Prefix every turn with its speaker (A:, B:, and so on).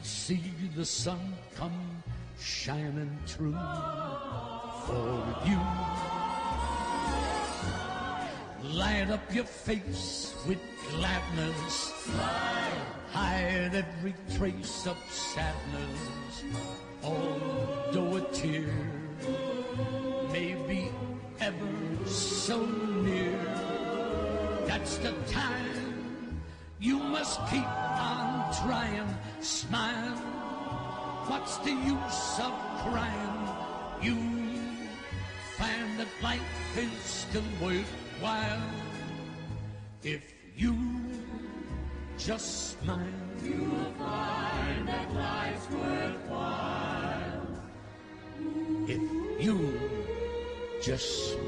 A: see the sun come shining through for you. Light up your face with gladness, hide every trace of sadness, although a tear may be ever so near. That's the time you must keep on trying. Smile, what's the use of crying? You find that life is still worthwhile if you just smile.
B: You'll find that life's worthwhile
A: if you just smile.